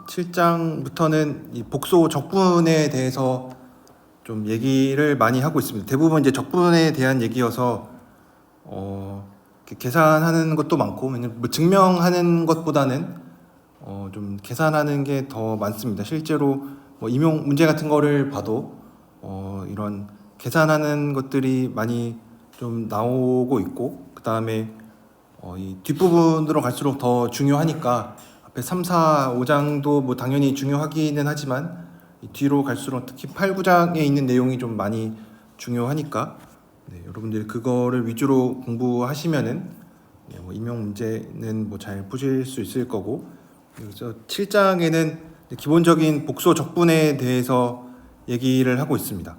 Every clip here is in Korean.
7장부터는 이 복소 적분에 대해서 좀 얘기를 많이 하고 있습니다. 대부분 이제 적분에 대한 얘기여서 이렇게 계산하는 것도 많고, 왜냐면 뭐 증명하는 것보다는 좀 계산하는 게 더 많습니다. 실제로 뭐 임용 문제 같은 거를 봐도 이런 계산하는 것들이 많이 좀 나오고 있고, 그 다음에 이 뒷부분으로 갈수록 더 중요하니까 앞에 3, 4, 5장도 뭐 당연히 중요하기는 하지만 이 뒤로 갈수록 특히 8, 9장에 있는 내용이 좀 많이 중요하니까 여러분들이 그거를 위주로 공부하시면은 뭐 임용 문제는 뭐 잘 푸실 수 있을 거고, 그래서 7장에는 기본적인 복소 적분에 대해서 얘기를 하고 있습니다.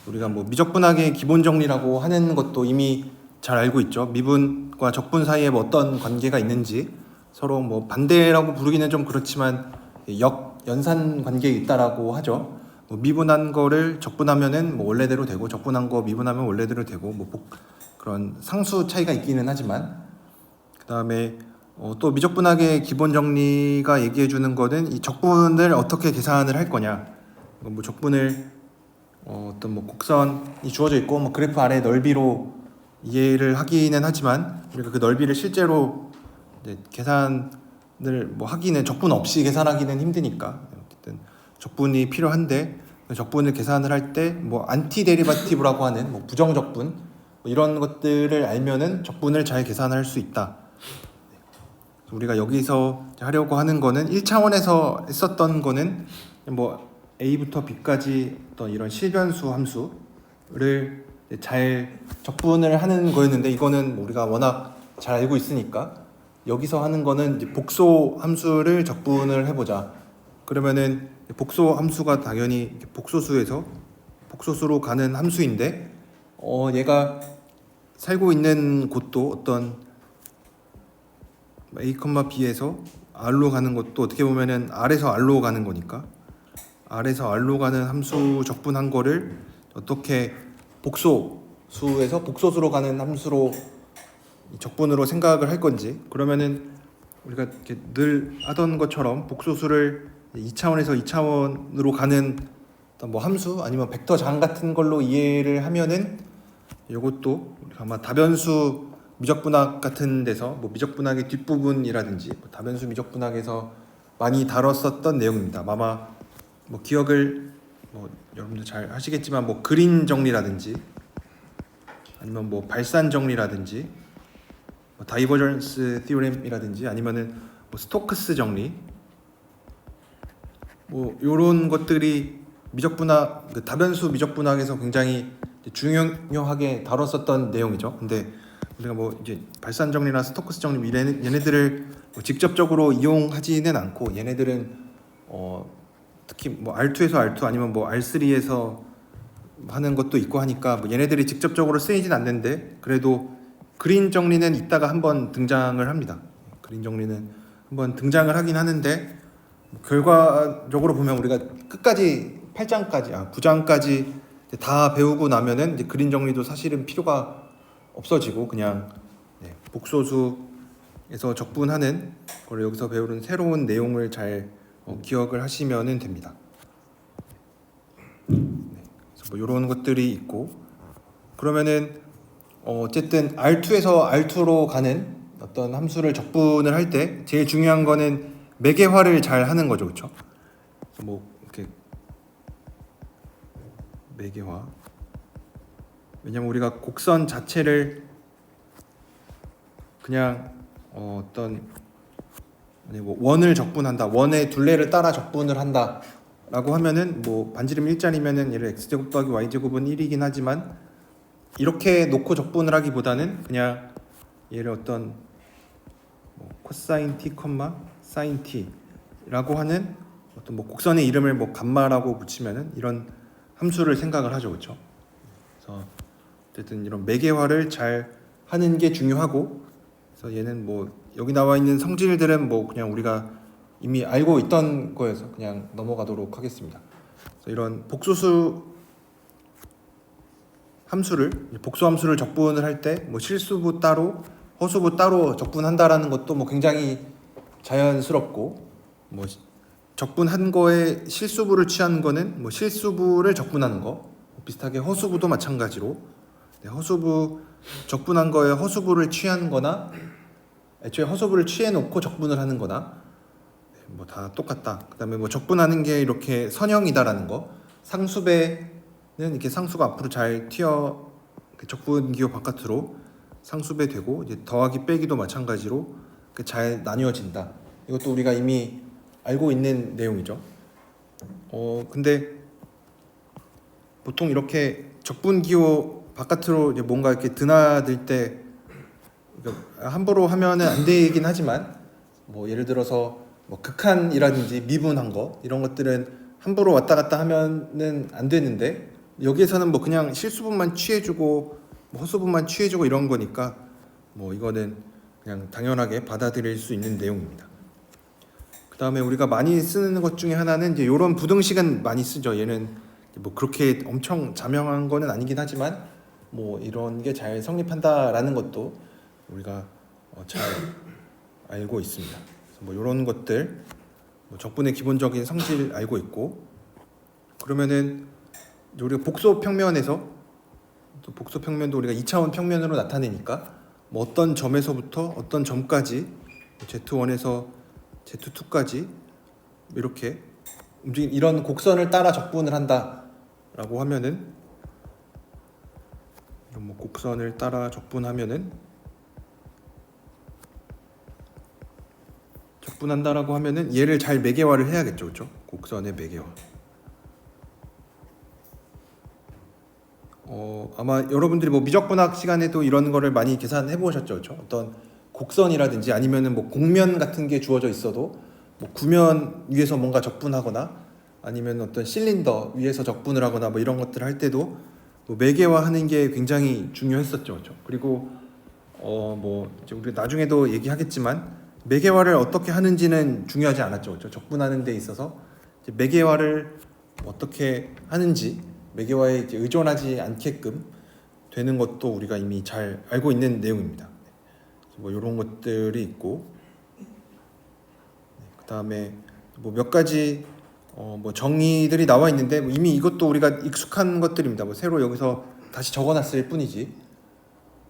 우리가 뭐 미적분학의 기본 정리라고 하는 것도 이미 잘 알고 있죠. 미분과 적분 사이에 뭐 어떤 관계가 있는지, 서로 뭐 반대라고 부르기는 좀 그렇지만 역연산 관계에 있다라고 하죠. 뭐 미분한 거를 적분하면은 뭐 원래대로 되고, 적분한 거 미분하면 원래대로 되고, 뭐 그런 상수 차이가 있기는 하지만, 그 다음에 또 미적분학의 기본 정리가 얘기해 주는 거는 이 적분을 어떻게 계산을 할 거냐. 뭐 적분을 어떤 뭐 곡선이 주어져 있고 뭐 그래프 아래 넓이로 이해를 하기는 하지만, 우리가 그 넓이를 실제로 계산을 뭐 하기는, 적분 없이 계산하기는 힘드니까 어쨌든 적분이 필요한데, 적분을 계산을 할 때 뭐 안티 데리바티브라고 하는 뭐 부정 적분 뭐 이런 것들을 알면은 적분을 잘 계산할 수 있다. 우리가 여기서 하려고 하는 거는 1차원에서 했었던 거는 뭐 A부터 B까지 어떤 이런 실변수 함수를 잘 적분을 하는 거였는데, 이거는 우리가 워낙 잘 알고 있으니까 여기서 하는 거는 이제 복소 함수를 적분을 해보자. 그러면은 복소 함수가 당연히 복소수에서 복소수로 가는 함수인데, 얘가 살고 있는 곳도 어떤 A, B에서 R로 가는 것도 어떻게 보면은 R에서 R로 가는 거니까, R에서 R로 가는 함수 적분한 거를 어떻게 복소수에서 복소수로 가는 함수로 적분으로 생각을 할 건지, 그러면은 우리가 이렇게 늘 하던 것처럼 복소수를 2차원에서 2차원으로 가는 어떤 뭐 함수 아니면 벡터 장 같은 걸로 이해를 하면은, 이것도 아마 다변수 미적분학 같은 데서 뭐 미적분학의 뒷부분이라든지 뭐 다변수 미적분학에서 많이 다뤘었던 내용입니다. 아마 뭐 기억을 뭐 여러분들 잘 하시겠지만, 뭐 그린 정리라든지 아니면 뭐 발산 정리라든지 뭐 다이버전스 티오렘이라든지 아니면은 뭐 스토크스 정리, 뭐 요런 것들이 미적분학, 그 다변수 미적분학에서 굉장히 중요하게 다뤘었던 내용이죠. 근데 우리가 뭐 이제 발산 정리나 스토크스 정리 얘네들을 뭐 직접적으로 이용하지는 않고, 얘네들은 특히 뭐 R2에서 R2 아니면 뭐 R3에서 하는 것도 있고 하니까 뭐 얘네들이 직접적으로 쓰이진 않는데, 그래도 그린 정리는 이따가 한번 등장을 합니다. 그린 정리는 한번 등장을 하긴 하는데, 결과적으로 보면 우리가 끝까지 8장까지 9장까지 다 배우고 나면은 이제 그린 정리도 사실은 필요가 없어지고, 그냥 복소수에서 적분하는 걸 여기서 배우는 새로운 내용을 잘 기억을 하시면 됩니다. 그래서 뭐 이런 것들이 있고, 그러면은 어쨌든 R2에서 R2로 가는 어떤 함수를 적분을 할 때 제일 중요한 거는 매개화를 잘 하는 거죠, 그렇죠? 뭐 이렇게 매개화. 왜냐면 우리가 곡선 자체를 그냥 어떤 뭐 원을 적분한다, 원의 둘레를 따라 적분을 한다라고 하면은 뭐 반지름 일자리면은 얘를 x제곱 더하기 y제곱은 1이긴 하지만, 이렇게 놓고 적분을 하기보다는 그냥 얘를 어떤 뭐 코사인 t, 사인 t라고 하는 어떤 뭐 곡선의 이름을 뭐 감마라고 붙이면은 이런 함수를 생각을 하죠, 그렇죠? 그래서 어쨌든 이런 매개화를 잘 하는 게 중요하고, 그래서 얘는 뭐 여기 나와 있는 성질들은 뭐 그냥 우리가 이미 알고 있던 거여서 그냥 넘어가도록 하겠습니다. 그래서 이런 복소수 함수를, 복수 함수를 적분을 할 때 뭐 실수부 따로 허수부 따로 적분한다라는 것도 뭐 굉장히 자연스럽고 뭐 적분한 거에 실수부를 취한 거는 뭐 실수부를 적분하는 거, 비슷하게 허수부도 마찬가지로 허수부 적분한 거에 허수부를 취한 거나 애초에 허수부를 취해 놓고 적분을 하는 거나 뭐 다 똑같다. 그다음에 뭐 적분하는 게 이렇게 선형이다라는 거, 상수배는 이렇게 상수가 앞으로 잘 튀어 적분 기호 바깥으로 상수배 되고, 이제 더하기 빼기도 마찬가지로 잘 나뉘어진다. 이것도 우리가 이미 알고 있는 내용이죠. 근데 보통 이렇게 적분 기호 바깥으로 이제 뭔가 이렇게 드나들 때 함부로 하면은 안 되긴 하지만, 뭐 예를 들어서 뭐 극한이라든지 미분한 거 이런 것들은 함부로 왔다 갔다 하면은 안 되는데, 여기에서는 뭐 그냥 실수분만 취해주고 뭐 허수분만 취해주고 이런 거니까 뭐 이거는 그냥 당연하게 받아들일 수 있는 내용입니다. 그 다음에 우리가 많이 쓰는 것 중에 하나는 이제 이런 부등식은 많이 쓰죠. 얘는 뭐 그렇게 엄청 자명한 거는 아니긴 하지만 뭐 이런 게 잘 성립한다라는 것도 우리가 잘 알고 있습니다. 그래서 뭐 이런 것들, 뭐 적분의 기본적인 성질 알고 있고, 그러면은 우리가 복소 평면에서, 또 복소 평면도 우리가 2차원 평면으로 나타내니까 뭐 어떤 점에서부터 어떤 점까지 Z1에서 Z2까지 이렇게 움직인 이런 곡선을 따라 적분을 한다라고 하면은, 이런 뭐 곡선을 따라 적분하면은, 적분한다라고 하면은 얘를 잘 매개화를 해야겠죠, 그렇죠? 곡선의 매개화. 아마 여러분들이 뭐 미적분학 시간에도 이런 거를 많이 계산해 보셨죠, 그렇죠? 어떤 곡선이라든지 아니면은 뭐 곡면 같은 게 주어져 있어도 뭐 구면 위에서 뭔가 적분하거나 아니면 어떤 실린더 위에서 적분을 하거나 뭐 이런 것들을 할 때도 뭐 매개화하는 게 굉장히 중요했었죠, 그렇죠? 그리고 뭐 이제 우리 나중에도 얘기하겠지만 매개화를 어떻게 하는지는 중요하지 않았죠, 그렇죠? 적분하는 데 있어서 이제 매개화를 어떻게 하는지, 매개화에 이제 의존하지 않게끔 되는 것도 우리가 이미 잘 알고 있는 내용입니다. 뭐 이런 것들이 있고, 그 다음에 뭐 몇 가지 뭐 정의들이 나와 있는데 뭐 이미 이것도 우리가 익숙한 것들입니다. 뭐 새로 여기서 다시 적어놨을 뿐이지,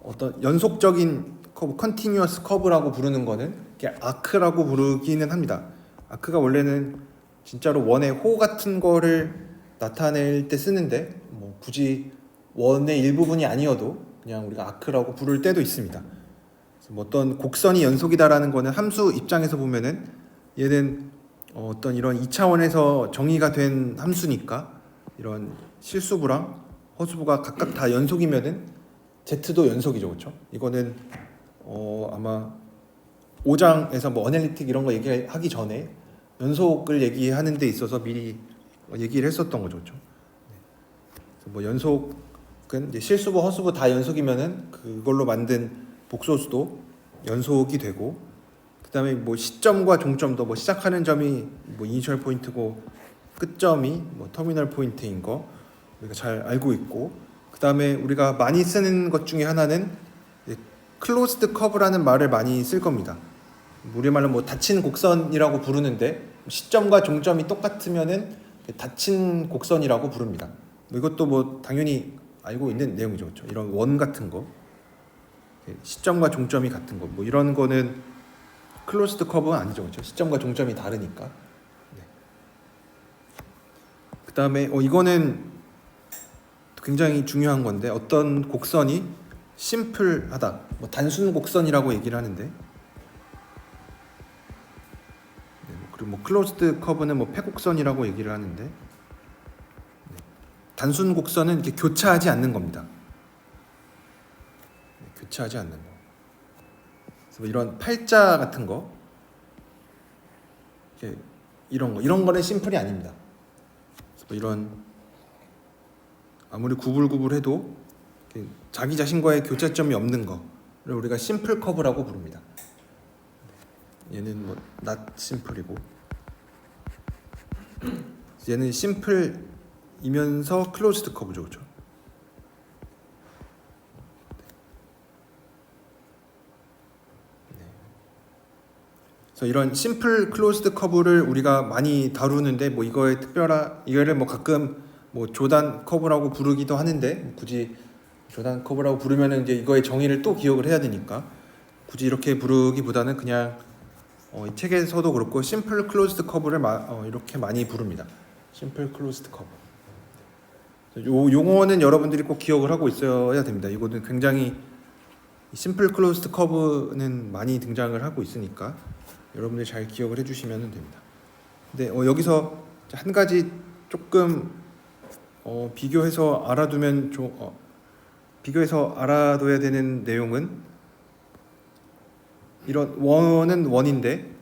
어떤 연속적인 커브, 컨티뉴어스 커브라고 부르는 거는 아크라고 부르기는 합니다. 아크가 원래는 진짜로 원의 호 같은 거를 나타낼 때 쓰는데, 뭐 굳이 원의 일부분이 아니어도 그냥 우리가 아크라고 부를 때도 있습니다. 그래서 뭐 어떤 곡선이 연속이다라는 거는 함수 입장에서 보면은 얘는 어떤 이런 2차원에서 정의가 된 함수니까 이런 실수부랑 허수부가 각각 다 연속이면은 Z도 연속이죠, 그렇죠? 이거는 아마 5장에서 뭐 어널리틱 이런 거 얘기하기 전에 연속을 얘기하는 데 있어서 미리 얘기를 했었던 거죠, 그렇죠? 그래서 뭐 연속은 이제 실수부, 허수부 다 연속이면은 그걸로 만든 복소수도 연속이 되고, 그다음에 뭐 시점과 종점도 뭐 시작하는 점이 뭐 이니셜 포인트고 끝점이 뭐 터미널 포인트인 거 우리가 잘 알고 있고, 그다음에 우리가 많이 쓰는 것 중에 하나는 클로즈드 커브라는 말을 많이 쓸 겁니다. 우리말로 뭐 닫힌 곡선이라고 부르는데 시점과 종점이 똑같으면은 닫힌 곡선이라고 부릅니다. 이것도 뭐 당연히 알고 있는 내용이죠, 그렇죠? 이런 원 같은 거, 시점과 종점이 같은 거, 뭐 이런 거는 클로즈드 커브는 아니죠, 그렇죠? 시점과 종점이 다르니까. 네. 그 다음에 이거는 굉장히 중요한 건데, 어떤 곡선이 심플하다, 뭐 단순 곡선이라고 얘기를 하는데, 네, 그리고 뭐 클로즈드 커브는 뭐 폐곡선이라고 얘기를 하는데, 네, 단순 곡선은 이렇게 교차하지 않는 겁니다. 네, 교차하지 않는 거. 그래서 뭐 이런 팔자 같은 거, 이런 거는 심플이 아닙니다. 그래서 뭐 이런 아무리 구불구불해도 자기 자신과의 교차점이 없는 거를 우리가 심플 커브라고 부릅니다. 얘는 뭐 not 심플이고, 얘는 심플이면서 클로즈드 커브죠, 그렇죠? 그래서 이런 심플 클로즈드 커브를 우리가 많이 다루는데 뭐 이거에 특별한 이거를 뭐 가끔 뭐 조단 커브라고 부르기도 하는데 굳이 조단 커브라고 부르면은 이제 이거의 정의를 또 기억을 해야 되니까 굳이 이렇게 부르기보다는 그냥 이 책에서도 그렇고 심플 클로즈드 커브를 이렇게 많이 부릅니다. 심플 클로즈드 커브. 요 용어는 여러분들이 꼭 기억을 하고 있어야 됩니다. 이거는 굉장히 심플 클로즈드 커브는 많이 등장을 하고 있으니까 여러분들이 잘 기억을 해주시면 됩니다. 근데 여기서 한 가지 조금 비교해서 비교해서 알아둬야 되는 내용은 이런 원은 원인데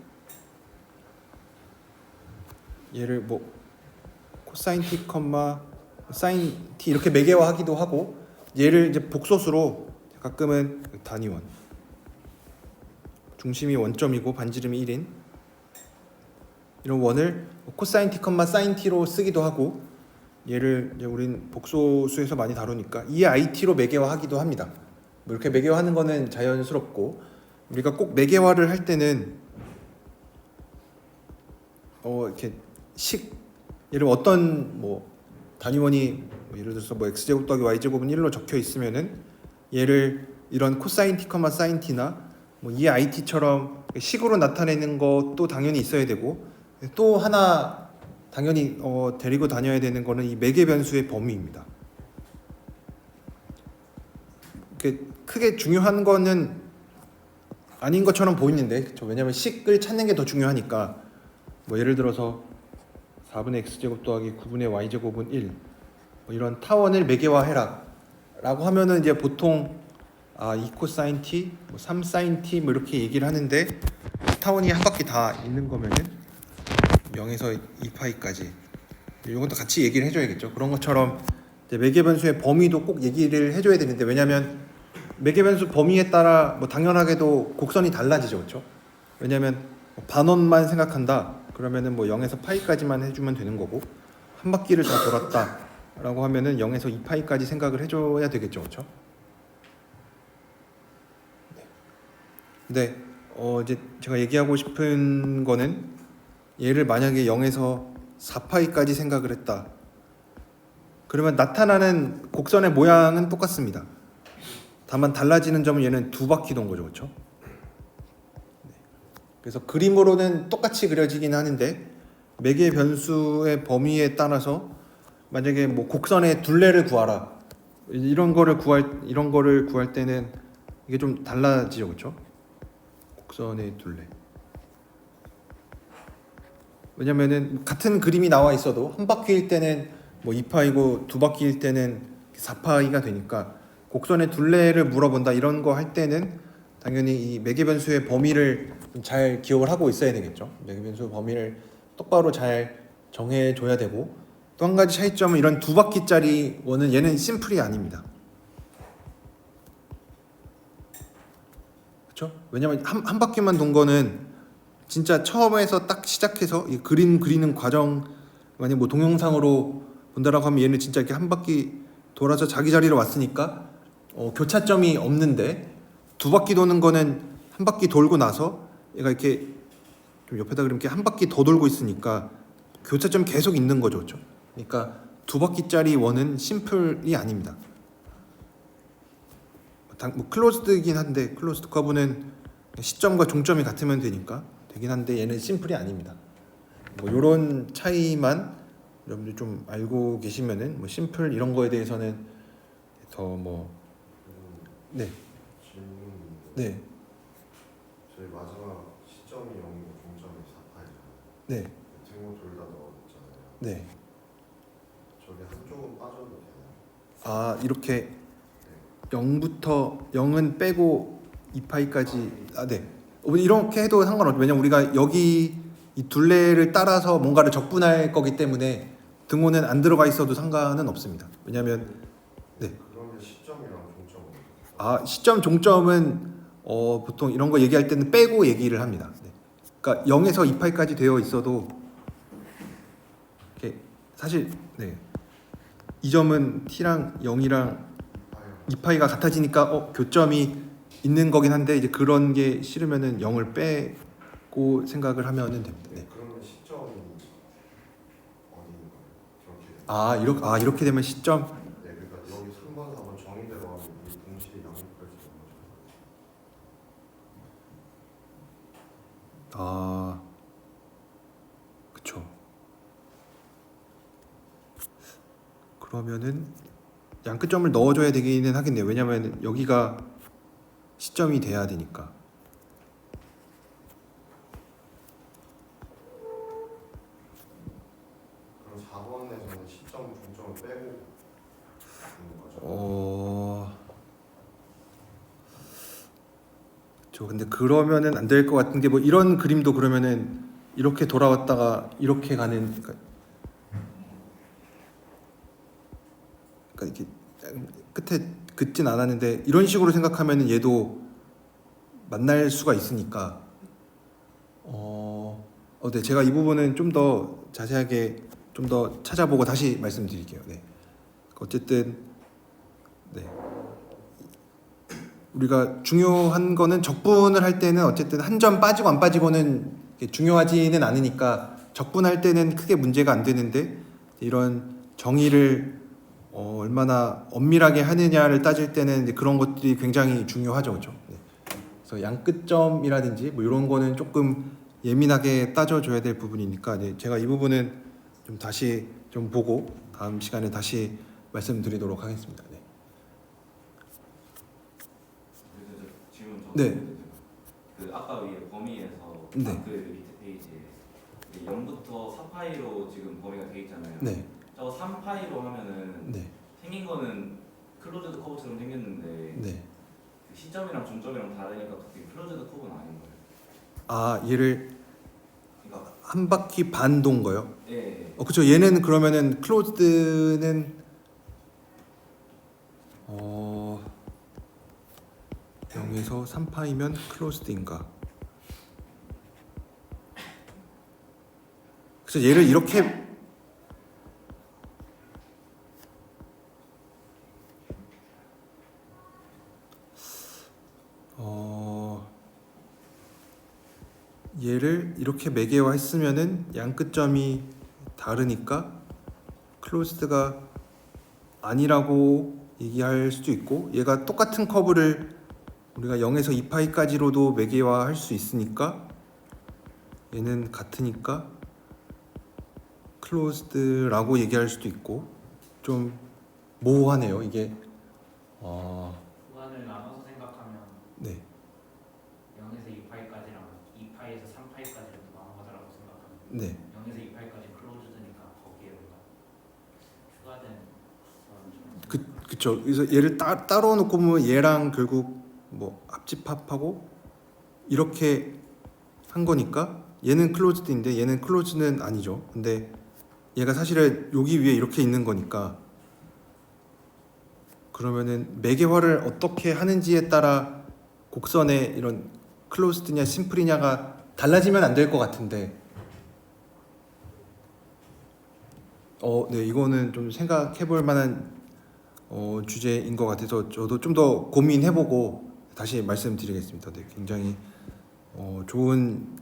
얘를 뭐 코사인 t, 사인 t 이렇게 매개화하기도 하고 얘를 이제 복소수로 가끔은 단위원 중심이 원점이고 반지름이 1인 이런 원을 코사인 t, 사인 t로 쓰기도 하고 얘를 이제 우린 복소수에서 많이 다루니까 EIT로 매개화하기도 합니다. 뭐 이렇게 매개화하는 거는 자연스럽고 우리가 꼭 매개화를 할 때는 이렇게 얘를 어떤 뭐 단위원이 뭐 예를 들어서 뭐 x제곱 더하기 y제곱은 1로 적혀 있으면은 얘를 이런 코사인 t, 사인 t나 뭐 EIT처럼 식으로 나타내는 것도 당연히 있어야 되고 또 하나 당연히 데리고 다녀야 되는 거는 이 매개 변수의 범위입니다. 크게 중요한 거는 아닌 것처럼 보이는데 그렇죠? 왜냐하면 식을 찾는 게 더 중요하니까 뭐 예를 들어서 4분의 x제곱 더하기 9분의 y제곱은 1 뭐 이런 타원을 매개화해라 라고 하면은 이제 보통 2 코사인 t, 뭐 3 사인 t 뭐 이렇게 얘기를 하는데 타원이 한 바퀴 다 있는 거면은 0에서 2파이까지 이것도 같이 얘기를 해줘야겠죠. 그런 것처럼 이제 매개변수의 범위도 꼭 얘기를 해줘야 되는데 왜냐하면 매개변수 범위에 따라 뭐 당연하게도 곡선이 달라지죠, 그렇죠? 왜냐하면 반원만 생각한다 그러면은 뭐 0에서 파이까지만 해주면 되는 거고 한 바퀴를 다 돌았다라고 하면은 0에서 2파이까지 생각을 해줘야 되겠죠, 그렇죠? 네. 이제 제가 얘기하고 싶은 거는 얘를 만약에 0에서 4파이까지 생각을 했다. 그러면 나타나는 곡선의 모양은 똑같습니다. 다만 달라지는 점은 얘는 두 바퀴 돈 거죠, 그렇죠? 그래서 그림으로는 똑같이 그려지긴 하는데 매개 변수의 범위에 따라서 만약에 뭐 곡선의 둘레를 구하라 이런 거를 구할 때는 이게 좀 달라지죠, 그렇죠? 곡선의 둘레. 왜냐면은 같은 그림이 나와 있어도 한 바퀴일 때는 뭐 2파이고 두 바퀴일 때는 4파이가 되니까 곡선의 둘레를 물어본다 이런 거 할 때는 당연히 이 매개변수의 범위를 잘 기억을 하고 있어야 되겠죠. 매개변수 범위를 똑바로 잘 정해줘야 되고 또 한 가지 차이점은 이런 두 바퀴짜리 원은 얘는 심플이 아닙니다. 그렇죠? 왜냐면 한 바퀴만 돈 거는 진짜 처음에서 딱 시작해서 이 그림 그리는 과정 만약 뭐 동영상으로 본다라고 하면 얘는 진짜 이렇게 한 바퀴 돌아서 자기 자리로 왔으니까 교차점이 없는데 두 바퀴 도는 거는 한 바퀴 돌고 나서 얘가 이렇게 좀 옆에다 그리면 이렇게 한 바퀴 더 돌고 있으니까 교차점이 계속 있는 거죠, 그렇죠? 그러니까 두 바퀴짜리 원은 심플이 아닙니다. 뭐 클로즈드이긴 한데 클로즈드 커브는 시점과 종점이 같으면 되긴 한데 얘는 심플이 아닙니다. 뭐 이런 차이만 여러분들 좀 알고 계시면은 뭐 심플 이런 거에 대해서는 더 뭐 네. 네. 저희 마지막 시점이 0이고 종점이 4파이잖아요. 네. 등호 둘 다 넣어줬잖아요. 네. 저기 한쪽은 빠져도 되나요? 이렇게 0부터 0은 빼고 2파이까지 네. 이렇게 해도 상관없죠. 왜냐면 우리가 여기 이 둘레를 따라서 뭔가를 적분할 거기 때문에 등호는 안 들어가 있어도 상관은 없습니다. 왜냐면 네. 그러면 시점이랑 종점은? 시점 종점은 보통 이런 거 얘기할 때는 빼고 얘기를 합니다. 네. 그러니까 0에서 2파이까지 되어 있어도 이렇게 사실 네. 이 점은 t랑 0이랑 2파이가 같아지니까 교점이 있는 거긴 한데 이제 그런 게 싫으면은 0을 빼고 생각을 하면은 됩니다. 네. 그러면 시점이 어디인가요? 이렇게 되면 시점. 네, 그러니까 여기 3번, 4번 정의대로 하면 이 동시에 양육할 수 있는 거죠. 그쵸. 그러면은 양끝점을 넣어줘야 되기는 하겠네요. 왜냐면 여기가 시점이 돼야 되니까. 그럼 4번에서는 시점, 중점을 빼고 있는 거죠? 근데 그러면은 안 될 것 같은 게 뭐 이런 그림도 그러면은 이렇게 돌아왔다가 이렇게 가는 그러니까 이렇게 끝에 긋진 않았는데 이런 식으로 생각하면은 얘도 만날 수가 있으니까 네, 제가 이 부분은 좀 더 자세하게 좀 더 찾아보고 다시 말씀드릴게요. 네. 어쨌든 네. 우리가 중요한 거는 적분을 할 때는 어쨌든 한 점 빠지고 안 빠지고는 중요하지는 않으니까 적분할 때는 크게 문제가 안 되는데 이런 정의를 얼마나 엄밀하게 하느냐를 따질 때는 이제 그런 것들이 굉장히 중요하죠, 그렇죠? 네. 그래서 양끝점이라든지 뭐 이런 거는 조금 예민하게 따져줘야 될 부분이니까 제가 이 부분은 좀 다시 좀 보고 다음 시간에 다시 말씀드리도록 하겠습니다. 네. 질문 좀. 네. 그 아까 위에 범위에서 네. 그 밑에 페이지에 0부터 4파이로 지금 범위가 돼 있잖아요. 네. 저거 3파이로 하면은 네. 생긴 거는 클로즈드 커브처럼 생겼는데 네. 그 시점이랑 중점이랑 다르니까 그게 클로즈드 커브는 아닌 거예요. 얘를 그러니까 한 바퀴 반 돈 거요? 예. 그쵸. 얘는 그러면은 클로즈드는 0에서 3파이면 클로즈드인가? 그래서 얘를 이렇게 얘를 이렇게 매개화했으면은 양끝점이 다르니까 클로즈드가 아니라고 얘기할 수도 있고 얘가 똑같은 커브를 우리가 0에서 2파이까지로도 매개화할 수 있으니까 얘는 같으니까 클로즈드라고 얘기할 수도 있고 좀 모호하네요 이게. 구간을 나눠서 생각하면 네. 0에서 2파이까지랑 2파이에서 3파이까지를 나눠가자라고 생각하면 네. 0에서 2파이까지 클로즈드니까 거기에 뭔가 추가된 그쵸. 그래서 얘를 따로 놓고 보면 얘랑 결국 뭐 합집합하고 이렇게 한 거니까 얘는 클로즈드인데 얘는 클로즈는 아니죠. 근데 얘가 사실은 여기 위에 이렇게 있는 거니까 그러면은 매개화를 어떻게 하는지에 따라 곡선의 이런 클로즈드냐 심플이냐가 달라지면 안 될 것 같은데 네, 이거는 좀 생각해 볼 만한 주제인 것 같아서 저도 좀 더 고민해보고 다시 말씀드리겠습니다. 네, 굉장히 좋은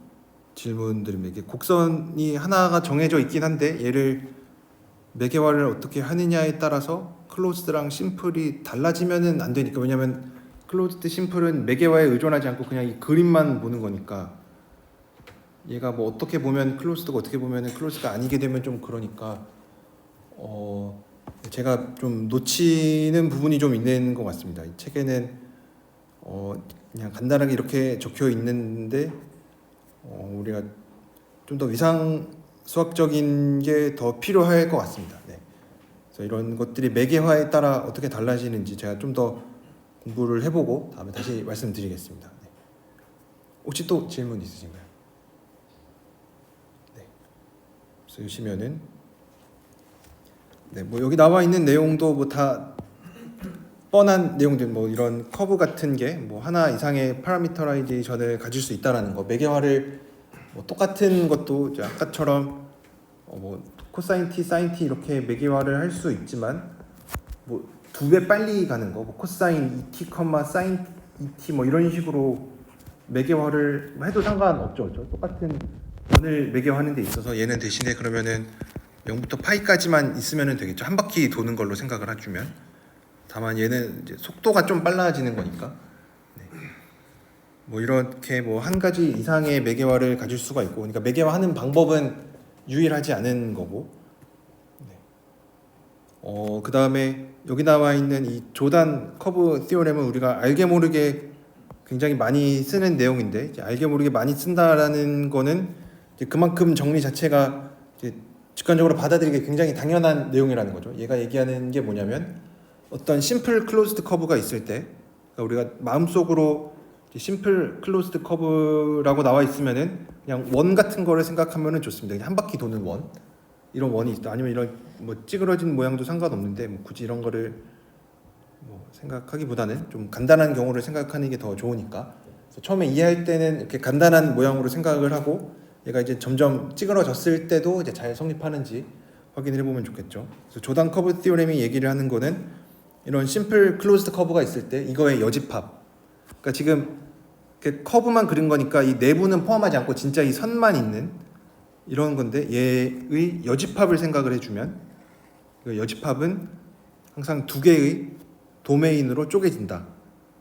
질문들입니다. 이게 곡선이 하나가 정해져 있긴 한데 얘를 매개화를 어떻게 하느냐에 따라서 클로즈드랑 심플이 달라지면은 안 되니까. 왜냐면 클로즈드 심플은 매개화에 의존하지 않고 그냥 이 그림만 보는 거니까 얘가 뭐 어떻게 보면 클로즈드가 어떻게 보면 클로즈드가 아니게 되면 좀 그러니까 제가 좀 놓치는 부분이 좀 있는 것 같습니다. 이 책에는 그냥 간단하게 이렇게 적혀 있는데 우리가 좀 더 위상 수학적인 게 더 필요할 것 같습니다. 네. 그래서 이런 것들이 매개화에 따라 어떻게 달라지는지 제가 좀 더 공부를 해보고 다음에 다시 말씀드리겠습니다. 네. 혹시 또 질문 있으신가요? 네. 쓰시면은 네, 뭐 여기 나와 있는 내용도 뭐 다 뻔한 내용들, 뭐 이런 커브 같은 게 뭐 하나 이상의 파라미터라이제이션을 가질 수 있다라는 거, 매개화를 뭐 똑같은 것도 이제 아까처럼 뭐 코사인 t, 사인 t 이렇게 매개화를 할 수 있지만 뭐 2배 빨리 가는 거, 뭐 코사인 2t, 사인 2t 뭐 이런 식으로 매개화를 해도 상관없죠. 그렇죠? 똑같은 원을 매개화하는 데 있어서 얘는 대신에 그러면은 0부터 파이까지만 있으면 되겠죠. 한 바퀴 도는 걸로 생각을 해주면. 다만 얘는 이제 속도가 좀 빨라지는 거니까. 네. 뭐 이렇게 뭐 한 가지 이상의 매개화를 가질 수가 있고, 그러니까 매개화하는 방법은 유일하지 않은 거고. 네. 그 다음에 여기 나와 있는 이 조단 커브 티오렘은 우리가 알게 모르게 굉장히 많이 쓰는 내용인데, 이제 알게 모르게 많이 쓴다라는 거는 이제 그만큼 정리 자체가 이제 직관적으로 받아들이기 굉장히 당연한 내용이라는 거죠. 얘가 얘기하는 게 뭐냐면 어떤 심플 클로즈드 커브가 있을 때, 그러니까 우리가 마음속으로 심플 클로즈드 커브라고 나와 있으면은 그냥 원 같은 거를 생각하면은 좋습니다. 그냥 한 바퀴 도는 원, 이런 원이 있다. 아니면 이런 뭐 찌그러진 모양도 상관없는데 뭐 굳이 이런 거를 뭐 생각하기보다는 좀 간단한 경우를 생각하는 게 더 좋으니까. 그래서 처음에 이해할 때는 이렇게 간단한 모양으로 생각을 하고, 얘가 이제 점점 찌그러졌을 때도 이제 잘 성립하는지 확인을 해보면 좋겠죠. 그래서 조단 커브 티오렘이 얘기를 하는 거는 이런 심플 클로즈드 커브가 있을 때 이거의 여집합. 그러니까 지금 이렇게 커브만 그린 거니까 이 내부는 포함하지 않고 진짜 이 선만 있는 이런 건데, 얘의 여집합을 생각을 해주면 그 여집합은 항상 두 개의 도메인으로 쪼개진다.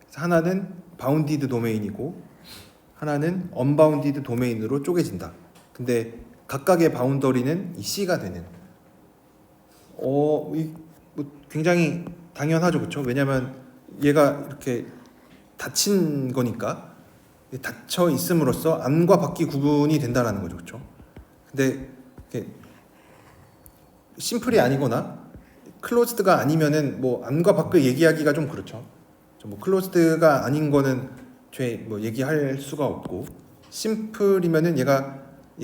그래서 하나는 바운디드 도메인이고 하나는 언바운디드 도메인으로 쪼개진다. 근데 각각의 바운더리는 이 C가 되는. 뭐 굉장히 당연하죠, 그렇죠? 왜냐하면 얘가 이렇게 닫힌 거니까, 닫혀 있음으로써 안과 밖이 구분이 된다라는 거죠, 그렇죠? 근데 이렇게 심플이 아니거나 클로즈드가 아니면은 뭐 안과 밖을 얘기하기가 좀 그렇죠. 뭐 클로즈드가 아닌 거는 뭐 얘기할 수가 없고, 심플이면은 얘가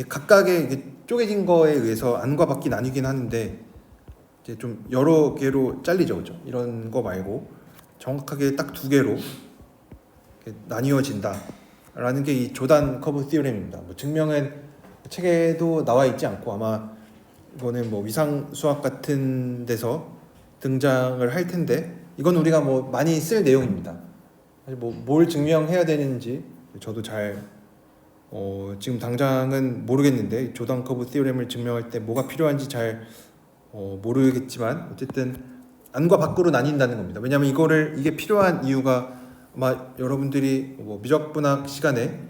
각각의 쪼개진 거에 의해서 안과 밖이 나뉘긴 하는데 이제 좀 여러 개로 잘리죠, 그렇죠? 이런 거 말고 정확하게 딱 두 개로 나뉘어진다라는 게 이 조단 커브 티오렘입니다. 뭐 증명은 책에도 나와 있지 않고 아마 이거는 뭐 위상 수학 같은 데서 등장을 할 텐데, 이건 우리가 뭐 많이 쓸 내용입니다. 사실 뭐 뭘 증명해야 되는지 저도 잘 지금 당장은 모르겠는데, 조단 커브 티오렘을 증명할 때 뭐가 필요한지 잘 모르겠지만 어쨌든 안과 밖으로 나뉜다는 겁니다. 왜냐하면 이게 필요한 이유가 아마 여러분들이 뭐 미적분학 시간에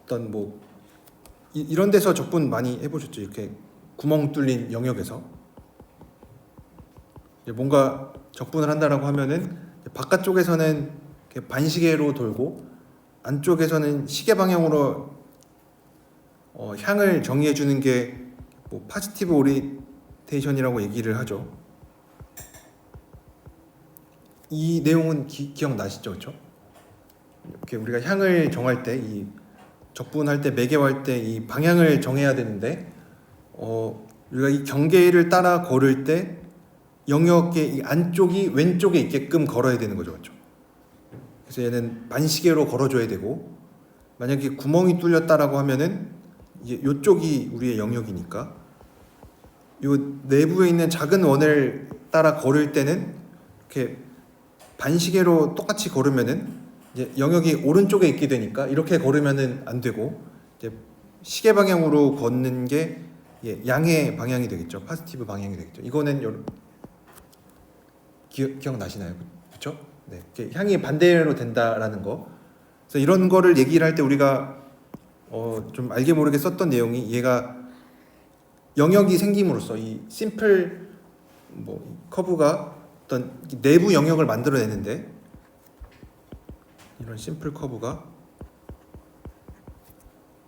어떤 뭐 이런 데서 적분 많이 해보셨죠. 이렇게 구멍 뚫린 영역에서 뭔가 적분을 한다라고 하면은 바깥쪽에서는 이렇게 반시계로 돌고 안쪽에서는 시계 방향으로 향을 정의해 주는 게 뭐 파지티브 오리테이션이라고 얘기를 하죠. 이 내용은 기억나시죠, 그렇죠? 이렇게 우리가 향을 정할 때, 이 적분할 때, 매개할 때 이 방향을 정해야 되는데, 우리가 이 경계를 따라 걸을 때 영역의 이 안쪽이 왼쪽에 있게끔 걸어야 되는 거죠, 그렇죠? 그래서 얘는 반시계로 걸어줘야 되고, 만약에 구멍이 뚫렸다라고 하면은 이제 이쪽이 우리의 영역이니까, 이 내부에 있는 작은 원을 따라 걸을 때는 이렇게 반시계로 똑같이 걸으면은 이제 영역이 오른쪽에 있게 되니까 이렇게 걸으면은 안 되고, 이제 시계 방향으로 걷는 게 양의 방향이 되겠죠. 파지티브 방향이 되겠죠. 이거는 기억나시나요? 그렇죠? 네, 향이 반대로 된다라는 거. 그래서 이런 거를 얘기를 할 때 우리가 좀 알게 모르게 썼던 내용이, 얘가 영역이 생김으로써 이 심플 뭐 커브가 어떤 내부 영역을 만들어내는데, 이런 심플 커브가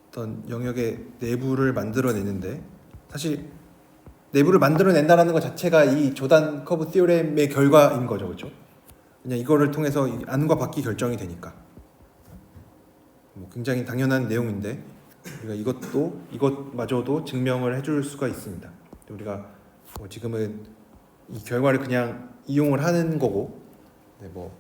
어떤 영역의 내부를 만들어내는데, 사실 내부를 만들어낸다라는 것 자체가 이 조단 커브 티오렘의 결과인 거죠, 그렇죠? 그냥 이거를 통해서 안과 밖이 결정이 되니까 뭐 굉장히 당연한 내용인데, 우리가 이것마저도 증명을 해줄 수가 있습니다. 우리가 뭐 지금은 이 결과를 그냥 이용을 하는 거고, 뭐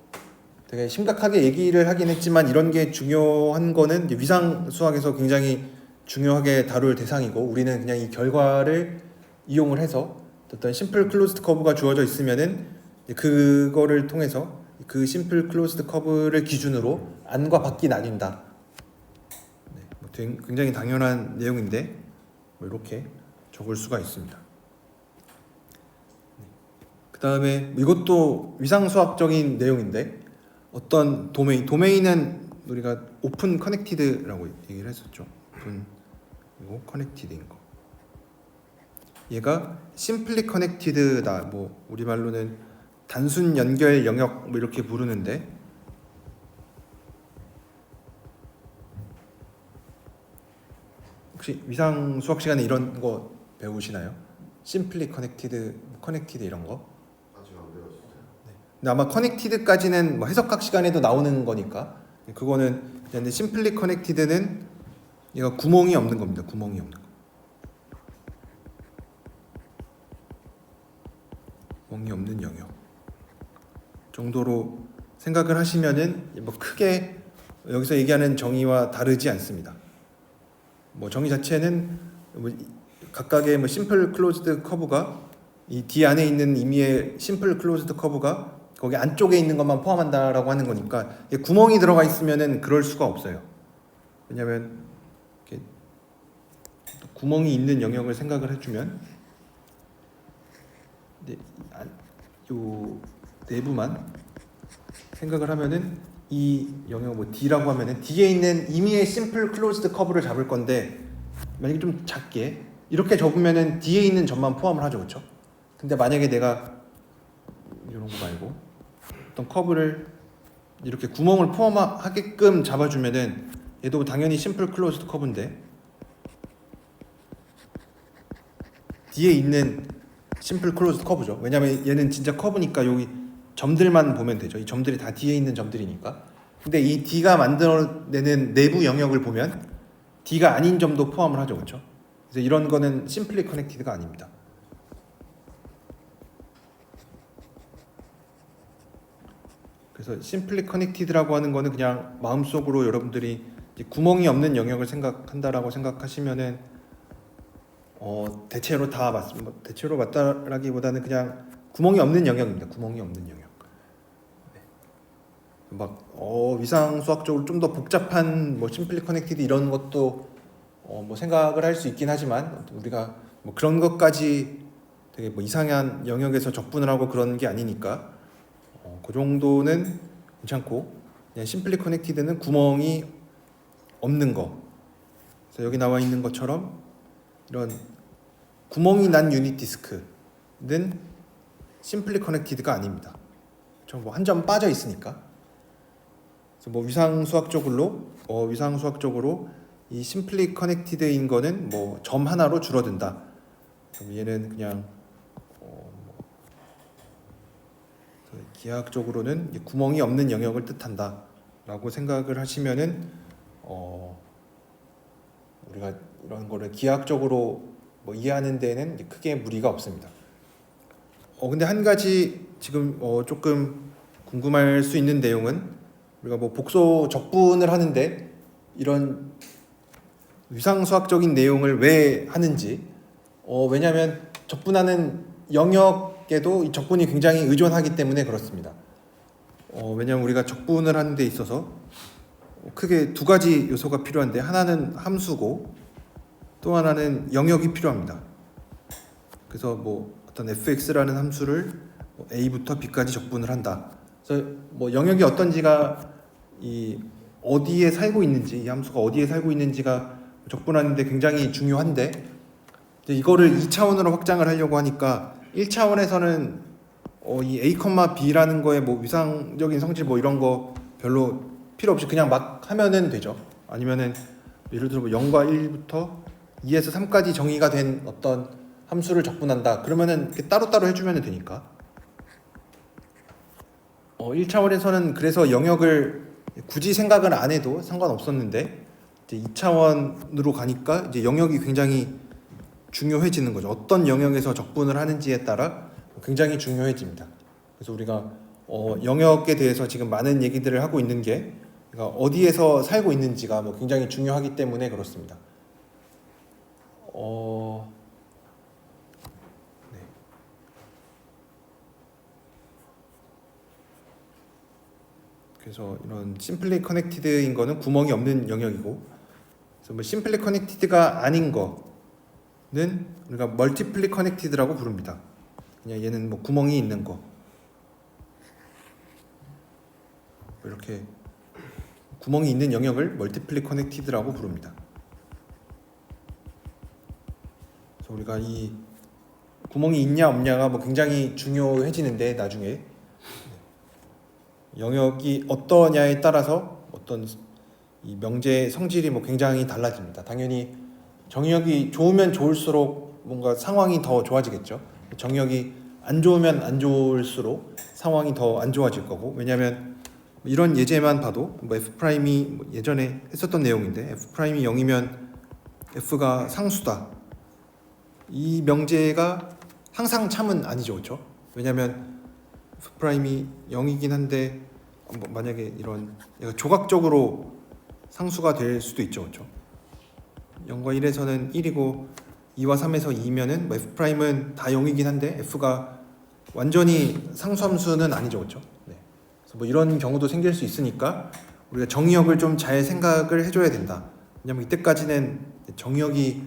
되게 심각하게 얘기를 하긴 했지만 이런 게 중요한 거는 이제 위상 수학에서 굉장히 중요하게 다룰 대상이고, 우리는 그냥 이 결과를 이용을 해서 어떤 심플 클로즈드 커브가 주어져 있으면은 그거를 통해서 그 심플 클로즈드 커브를 기준으로 안과 밖이 나뉜다 굉장히 당연한 내용인데 뭐 이렇게 적을 수가 있습니다. 그 다음에 이것도 위상수학적인 내용인데 어떤 도메인은 우리가 오픈 커넥티드라고 얘기를 했었죠. 오픈 그리고 커넥티드인 거. 얘가 심플리 커넥티드다. 뭐 우리말로는 단순 연결 영역 뭐 이렇게 부르는데 혹시 위상 수학 시간에 이런 거 배우시나요? 심플리 커넥티드 이런 거? 아직 안 배웠어요. 근데 아마 커넥티드까지는 뭐 해석학 시간에도 나오는 거니까 그거는 근데 심플리 커넥티드는 얘가 구멍이 없는 겁니다. 구멍이 없는 거. 구멍이 없는 영역 정도로 생각을 하시면은 뭐 크게 여기서 얘기하는 정의와 다르지 않습니다. 뭐 정의 자체는 뭐 각각의 뭐 심플 클로즈드 커브가 이 D 안에 있는 임의의 심플 클로즈드 커브가 거기 안쪽에 있는 것만 포함한다라고 하는 거니까 구멍이 들어가 있으면은 그럴 수가 없어요. 왜냐하면 이렇게 구멍이 있는 영역을 생각을 해주면 요 내부만 생각을 하면은 이 영역 뭐 D라고 하면은 D에 있는 임의의 심플 클로즈드 커브를 잡을 건데 만약에 좀 작게 이렇게 접으면은 D에 있는 점만 포함을 하죠, 그렇죠? 근데 만약에 내가 이런 거 말고 어떤 커브를 이렇게 구멍을 포함하게끔 잡아주면은 얘도 당연히 심플 클로즈드 커브인데 D에 있는 심플 클로즈드 커브죠. 왜냐면 얘는 진짜 커브니까 여기 점들만 보면 되죠. 이 점들이 다 D에 있는 점들이니까. 근데 이 D가 만들어내는 내부 영역을 보면 D가 아닌 점도 포함을 하죠, 그렇죠? 그래서 이런 거는 심플리 커넥티드가 아닙니다. 그래서 심플리 커넥티드라고 하는 거는 그냥 마음속으로 여러분들이 이제 구멍이 없는 영역을 생각한다라고 생각하시면은 대체로 다 맞습니다. 대체로 맞다라기보다는 그냥 구멍이 없는 영역입니다. 구멍이 없는 영역. 네. 막 위상 수학적으로 좀 더 복잡한 뭐 심플리 커넥티드 이런 것도 뭐 생각을 할 수 있긴 하지만 우리가 뭐 그런 것까지 되게 뭐 이상한 영역에서 적분을 하고 그런 게 아니니까 그 정도는 괜찮고 그냥 심플리 커넥티드는 구멍이 없는 거. 그래서 여기 나와 있는 것처럼 이런 구멍이 난 유닛 디스크는 심플리 커넥티드가 아닙니다. 뭐 한 점 빠져 있으니까. 그래서 뭐 위상 수학적으로 이 심플리 커넥티드인 거는 뭐 점 하나로 줄어든다. 그럼 얘는 그냥 기하학적으로는 구멍이 없는 영역을 뜻한다라고 생각을 하시면은 우리가 이런 거를 기하학적으로 뭐 이해하는 데는 크게 무리가 없습니다. 근데 한 가지 지금 조금 궁금할 수 있는 내용은 우리가 뭐 복소 적분을 하는데 이런 위상수학적인 내용을 왜 하는지 왜냐하면 적분하는 영역에도 이 적분이 굉장히 의존하기 때문에 그렇습니다. 왜냐하면 우리가 적분을 하는 데 있어서 크게 두 가지 요소가 필요한데 하나는 함수고 또 하나는 영역이 필요합니다. 그래서 뭐 어떤 fx라는 함수를 a부터 b까지 적분을 한다. 그래서 뭐 영역이 어떤지가 이 어디에 살고 있는지 이 함수가 어디에 살고 있는지가 적분하는데 굉장히 중요한데 이거를 2차원으로 확장을 하려고 하니까 1차원에서는 이 a, b라는 거에 뭐 위상적인 성질 뭐 이런 거 별로 필요 없이 그냥 막 하면은 되죠. 아니면은 예를 들어 뭐 0과 1부터 2에서 3까지 정의가 된 어떤 함수를 적분한다. 그러면은 이렇게 따로따로 해주면 되니까. 1차원에서는 그래서 영역을 굳이 생각을 안 해도 상관없었는데 이제 2차원으로 가니까 이제 영역이 굉장히 중요해지는 거죠. 어떤 영역에서 적분을 하는지에 따라 굉장히 중요해집니다. 그래서 우리가 영역에 대해서 지금 많은 얘기들을 하고 있는 게 그러니까 어디에서 살고 있는지가 뭐 굉장히 중요하기 때문에 그렇습니다. 네. 그래서 이런 심플리 커넥티드인 거는 구멍이 없는 영역이고 그래서 뭐 심플리 커넥티드가 아닌 거는 우리가 멀티플리 커넥티드라고 부릅니다. 그냥 얘는 뭐 구멍이 있는 거 이렇게 구멍이 있는 영역을 멀티플리 커넥티드라고 부릅니다. 그래서 우리가 이 구멍이 있냐 없냐가 뭐 굉장히 중요해지는데 나중에 영역이 어떠냐에 따라서 어떤 이 명제의 성질이 뭐 굉장히 달라집니다. 당연히 정역이 좋으면 좋을수록 뭔가 상황이 더 좋아지겠죠. 정역이 안 좋으면 안 좋을수록 상황이 더 안 좋아질 거고, 왜냐하면 이런 예제만 봐도 뭐 F'이 뭐 예전에 했었던 내용인데 F'이 0이면 F가 상수다. 이 명제가 항상 참은 아니죠, 그렇죠? 왜냐하면 F'이 0이긴 한데 뭐 만약에 이런 얘가 조각적으로 상수가 될 수도 있죠, 그렇죠? 0과 1에서는 1이고 2와 3에서 2면은 뭐 F'은 다 0이긴 한데 F가 완전히 상수함수는 아니죠, 그렇죠? 네. 그래서 뭐 이런 경우도 생길 수 있으니까 우리가 정의역을 좀 잘 생각을 해줘야 된다. 왜냐면 이때까지는 정의역이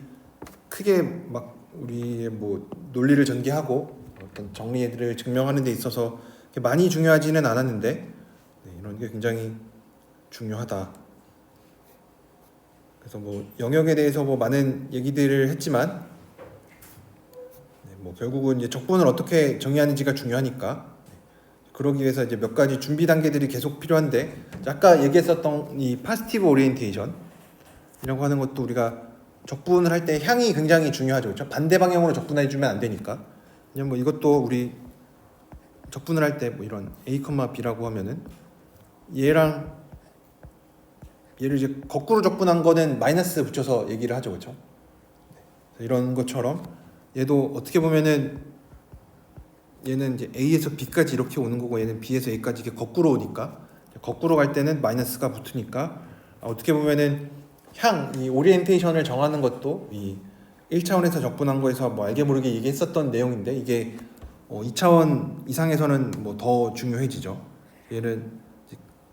크게 막 우리의 뭐 논리를 전개하고 어떤 정리를 증명하는 데 있어서 많이 중요하지는 않았는데 네, 이런 게 굉장히 중요하다. 그래서 뭐 영역에 대해서 뭐 많은 얘기들을 했지만 네, 뭐 결국은 이제 적분을 어떻게 정의하는지가 중요하니까 그러기 위해서 이제 몇 가지 준비 단계들이 계속 필요한데 아까 얘기했었던 이 파지티브 오리엔테이션 이라고 하는 것도 우리가 적분을 할 때 향이 굉장히 중요하죠. 그렇죠? 반대 방향으로 적분해 주면 안 되니까. 그냥 뭐 이것도 우리 적분을 할 때 뭐 이런 A, B라고 하면은 얘랑 얘를 이제 거꾸로 적분한 거는 마이너스 붙여서 얘기를 하죠. 그렇죠? 이런 것처럼 얘도 어떻게 보면은 얘는 이제 A에서 B까지 이렇게 오는 거고 얘는 B에서 A까지 이렇게 거꾸로 오니까 거꾸로 갈 때는 마이너스가 붙으니까 어떻게 보면은 이 오리엔테이션을 정하는 것도 이 1차원에서 적분한 거에서 뭐 알게 모르게 얘기했었던 내용인데 이게 2차원 이상에서는 뭐 더 중요해지죠. 얘는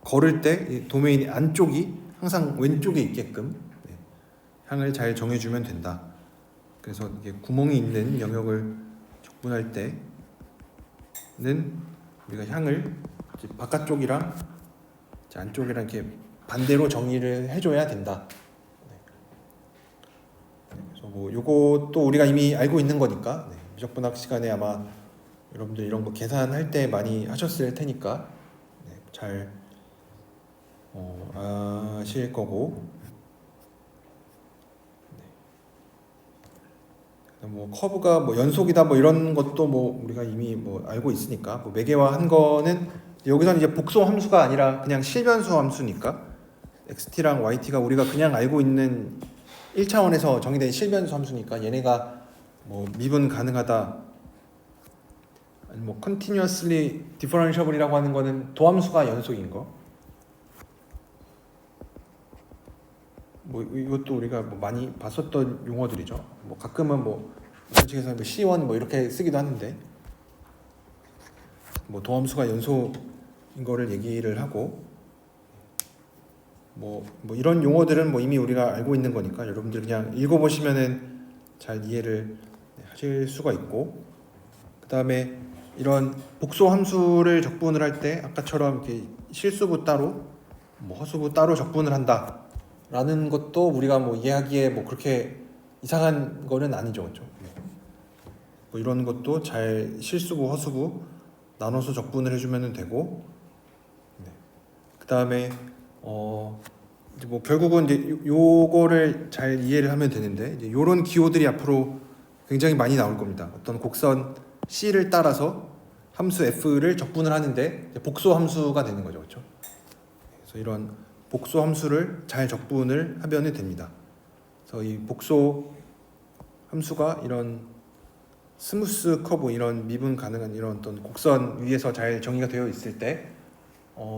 걸을 때 도메인 안쪽이 항상 왼쪽에 있게끔 향을 잘 정해주면 된다. 그래서 이게 구멍이 있는 영역을 적분할 때는 우리가 향을 바깥쪽이랑 안쪽이랑 이렇게 반대로 정의를 해줘야 된다. 그래서 뭐 요것도 우리가 이미 알고 있는 거니까 미적분학 시간에 아마 여러분들 이런 거 계산할 때 많이 하셨을 테니까 잘 아실 거고 뭐 커브가 뭐 연속이다 뭐 이런 것도 뭐 우리가 이미 뭐 알고 있으니까 뭐 매개화한 거는 여기서는 이제 복소 함수가 아니라 그냥 실변수 함수니까 XT랑 YT가 우리가 그냥 알고 있는 1차원에서 정의된 실변수 함수니까 얘네가 뭐 미분 가능하다 아니 뭐 continuously differentiable이라고 하는 거는 도함수가 연속인 거 뭐 이것도 우리가 뭐 많이 봤었던 용어들이죠. 뭐 가끔은 뭐 원칙에서 뭐 C1 뭐 이렇게 쓰기도 하는데 뭐 도함수가 연속인 거를 얘기를 하고 뭐 이런 용어들은 뭐 이미 우리가 알고 있는 거니까 여러분들 그냥 읽어보시면은 잘 이해를 하실 수가 있고 그 다음에 이런 복소 함수를 적분을 할 때 아까처럼 이렇게 실수부 따로 뭐 허수부 따로 적분을 한다 라는 것도 우리가 뭐 이해하기에 뭐 그렇게 이상한 거는 아니죠, 그렇죠? 뭐 이런 것도 잘 실수부, 허수부 나눠서 적분을 해주면 되고, 그 다음에 이제 뭐 결국은 이제 요거를 잘 이해를 하면 되는데 이제 요런 기호들이 앞으로 굉장히 많이 나올 겁니다. 어떤 곡선 C를 따라서 함수 F를 적분을 하는데 복소 함수가 되는 거죠, 그렇죠? 그래서 이런 복소 함수를 잘 적분을 하면 됩니다. 그래서 이 복소 함수가 이런 스무스 커브 이런 미분 가능한 이런 어떤 곡선 위에서 잘 정의가 되어 있을 때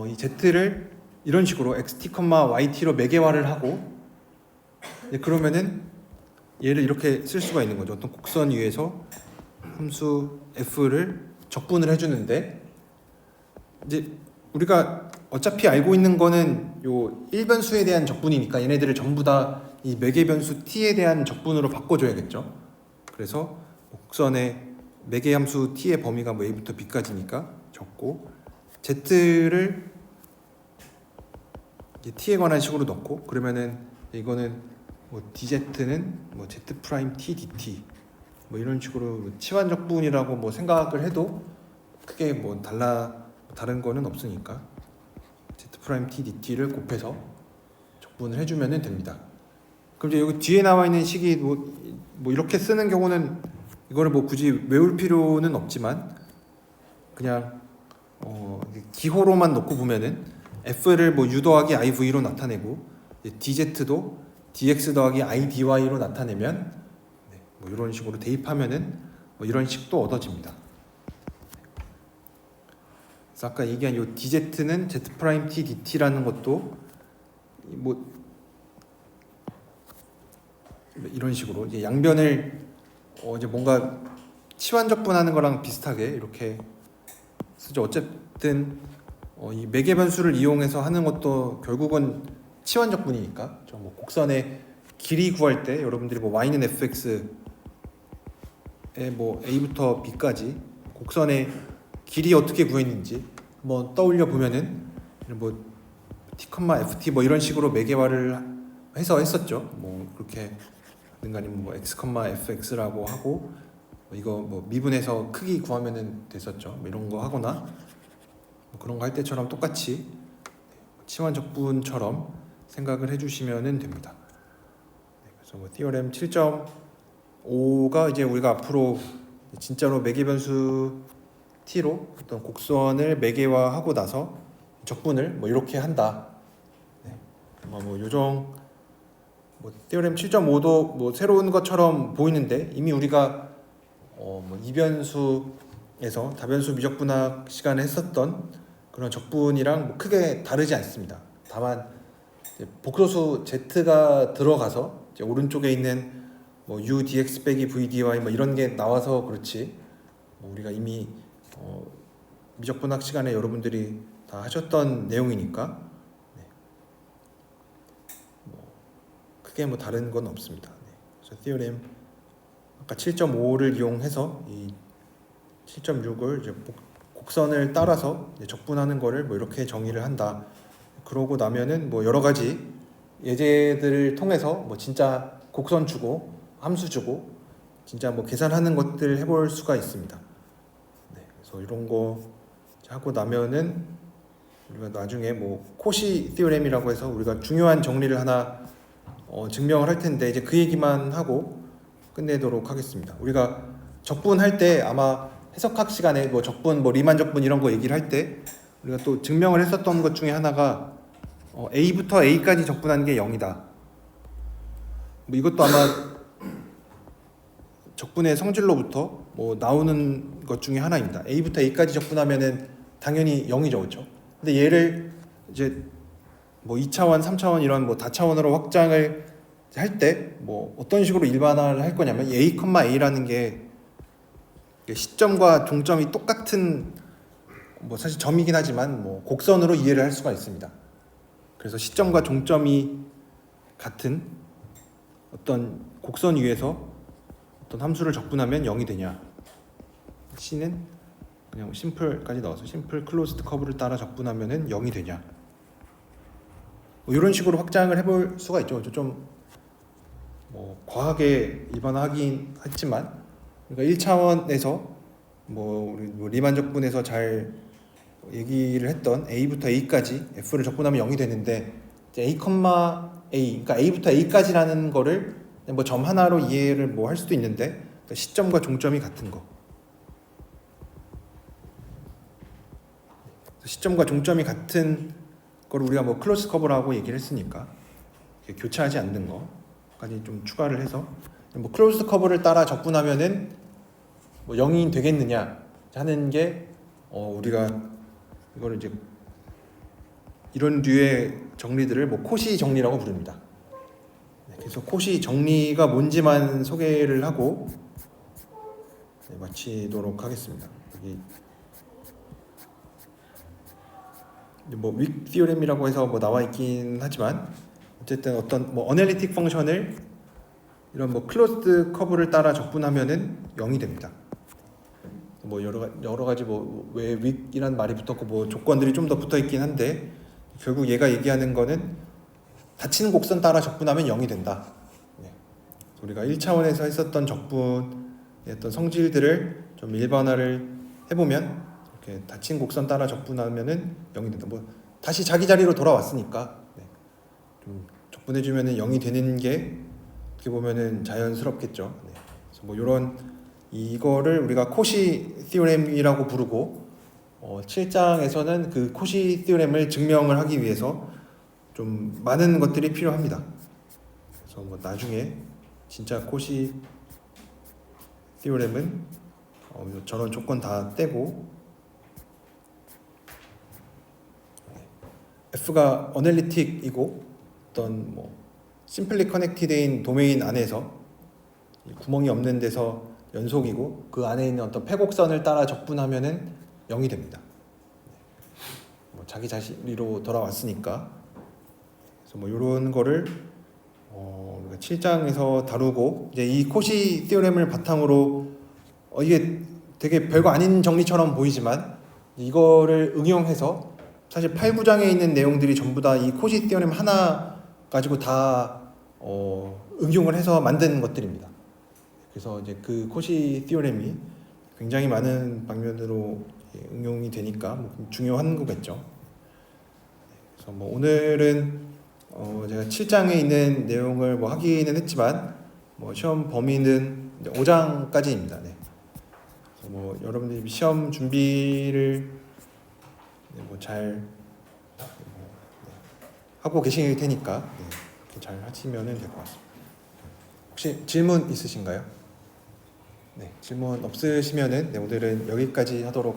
이 Z를 이런 식으로 xt, yt로 매개화를 하고 그러면은 얘를 이렇게 쓸 수가 있는 거죠. 어떤 곡선 위에서 함수 f를 적분을 해주는데 이제 우리가 어차피 알고 있는 거는 요 일변수에 대한 적분이니까 얘네들을 전부 다 이 매개 변수 t에 대한 적분으로 바꿔줘야겠죠. 그래서 곡선의 매개 함수 t의 범위가 뭐 a부터 b까지니까 적고 z를 이제 t에 관한 식으로 넣고 그러면은 이거는 뭐 dz는 뭐 z 프라임 t dt 뭐 이런 식으로 치환 적분이라고 뭐 생각을 해도 크게 뭐 다른 거는 없으니까 z 프라임 t dt를 곱해서 적분을 해주면 됩니다. 그럼 이제 여기 뒤에 나와 있는 식이 뭐 이렇게 쓰는 경우는 이거를 뭐 굳이 외울 필요는 없지만 그냥 기호로만 놓고 보면은 f를 뭐 u 더하기 iv로 나타내고 dz도 dx 더하기 idy로 나타내면 뭐 이런 식으로 대입하면은 뭐 이런 식도 얻어집니다. 그래서 아까 얘기한 요 dz는 z 프라임 t dt라는 것도 뭐 이런 식으로 이제 양변을 이제 뭔가 치환적분하는 거랑 비슷하게 이렇게 쓰죠. 어쨌든 이 매개 변수를 이용해서 하는 것도 결국은 치환적분이니까 뭐 곡선의 길이 구할 때 여러분들이 뭐 y는 fx에 뭐 a부터 b까지 곡선의 길이 어떻게 구했는지 한번 떠올려 보면은 뭐 t, ft 뭐 이런 식으로 매개화를 해서 했었죠. 뭐 그렇게 아니면 뭐 x, fx라고 하고 이거 뭐 미분해서 크기 구하면은 됐었죠. 뭐 이런 거 하거나 뭐 그런 거 할 때처럼 똑같이 치환적분처럼 생각을 해주시면 됩니다. 그래서 뭐 티어렘 7.5가 이제 우리가 앞으로 진짜로 매개변수 t로 어떤 곡선을 매개화하고 나서 적분을 뭐 이렇게 한다. 뭐 요정 뭐 티어렘 7.5도 뭐 새로운 것처럼 보이는데 이미 우리가 뭐 이변수에서 다변수 미적분학 시간에 했었던 그런 적분이랑 뭐 크게 다르지 않습니다. 다만 복소수 z가 들어가서 이제 오른쪽에 있는 뭐 u dx 빼기 v dy 뭐 이런 게 나와서 그렇지 뭐 우리가 이미 미적분학 시간에 여러분들이 다 하셨던 내용이니까 크게 뭐 다른 건 없습니다. 그래서 티어렘 아까 7.5를 이용해서 이 7.6을 이제 곡선을 따라서 이제 적분하는 거를 뭐 이렇게 정의를 한다. 그러고 나면은 뭐 여러 가지 예제들을 통해서 뭐 진짜 곡선 주고 함수 주고 진짜 뭐 계산하는 것들 해볼 수가 있습니다. 그래서 이런 거 하고 나면은 우리가 나중에 뭐 코시 티어렘이라고 해서 우리가 중요한 정리를 하나 증명을 할 텐데 이제 그 얘기만 하고 끝내도록 하겠습니다. 우리가 적분할 때 아마 해석학 시간에 뭐 적분, 뭐 리만 적분 이런 거 얘기를 할 때 우리가 또 증명을 했었던 것 중에 하나가 a부터 a까지 적분하는 게 0이다. 뭐 이것도 아마 적분의 성질로부터 뭐 나오는 것 중에 하나입니다. a부터 a까지 적분하면은 당연히 0이죠, 그렇죠? 근데 얘를 이제 뭐 2차원, 3차원 이런 뭐 다차원으로 확장을 할 때 뭐 어떤 식으로 일반화를 할 거냐면 a, a라는 게 시점과 종점이 똑같은 뭐 사실 점이긴 하지만 뭐 곡선으로 이해를 할 수가 있습니다. 그래서 시점과 종점이 같은 어떤 곡선 위에서 어떤 함수를 적분하면 0이 되냐? c는 그냥 심플까지 넣어서 심플 클로즈드 커브를 따라 적분하면은 0이 되냐? 뭐 이런 식으로 확장을 해볼 수가 있죠. 좀 뭐 과하게 일반화하긴 했지만, 그러니까 1차원에서 뭐 우리 뭐 리만 적분에서 잘 얘기를 했던 a부터 a까지 f를 적분하면 0이 되는데 이제 a, 그러니까 a부터 a까지라는 거를 뭐 점 하나로 이해를 뭐 할 수도 있는데 그러니까 시점과 종점이 같은 거. 시점과 종점이 같은 걸 우리가 뭐 클로즈 커브라고 얘기를 했으니까 교차하지 않는 거까지 좀 추가를 해서 뭐 클로즈 커브를 따라 적분하면은 뭐 0이 되겠느냐 하는 게 우리가 이거를 이제 이런 류의 정리들을 뭐 코시 정리라고 부릅니다. 그래서 코시 정리가 뭔지만 소개를 하고 마치도록 하겠습니다. 여기 뭐 윅 티어렘이라고 해서 뭐 나와 있긴 하지만 어쨌든 어떤 뭐 어널리틱 펑션을 이런 뭐 클로즈드 커브를 따라 적분하면은 0이 됩니다. 뭐 여러 가지 뭐 왜 윅이란 말이 붙었고 뭐 조건들이 좀 더 붙어 있긴 한데 결국 얘가 얘기하는 거는 닫히는 곡선 따라 적분하면 0이 된다. 네. 우리가 1차원에서 했었던 적분의 어떤 성질들을 좀 일반화를 해보면 이렇게 닫힌 곡선 따라 적분하면은 0이 된다. 뭐 다시 자기 자리로 돌아왔으니까 네. 좀 적분해주면은 0이 되는 게 어떻게 보면은 자연스럽겠죠. 네. 그래서 뭐 이런 이거를 우리가 코시 티오렘이라고 부르고 7장에서는 그 코시 티오렘을 증명을 하기 위해서 좀 많은 것들이 필요합니다. 그래서 뭐 나중에 진짜 코시 티오렘은 저런 조건 다 떼고 F가 어널리틱이고 어떤 뭐 심플리 커넥티드인 도메인 안에서 구멍이 없는 데서 연속이고 그 안에 있는 어떤 패곡선을 따라 적분하면은 0이 됩니다. 뭐 자기 자리로 돌아왔으니까. 그래서 뭐 이런 거를 우리가 7장에서 다루고 이제 이 코시 티오렘을 바탕으로 이게 되게 별거 아닌 정리처럼 보이지만 이거를 응용해서 사실 8, 9장에 있는 내용들이 전부 다 이 코시 티오렘 하나 가지고 다 응용을 해서 만든 것들입니다. 그래서 이제 그 코시 티오렘이 굉장히 많은 방면으로 응용이 되니까 뭐 중요한 거겠죠. 그래서 뭐 오늘은 제가 7장에 있는 내용을 뭐 하기는 했지만 뭐 시험 범위는 5장까지입니다. 네. 그래서 뭐 여러분들이 시험 준비를 뭐 잘 하고 계실 테니까 그렇게 잘 하시면은 될 것 같습니다. 혹시 질문 있으신가요? 네, 질문 없으시면은 오늘은 여기까지 하도록 하겠습니다.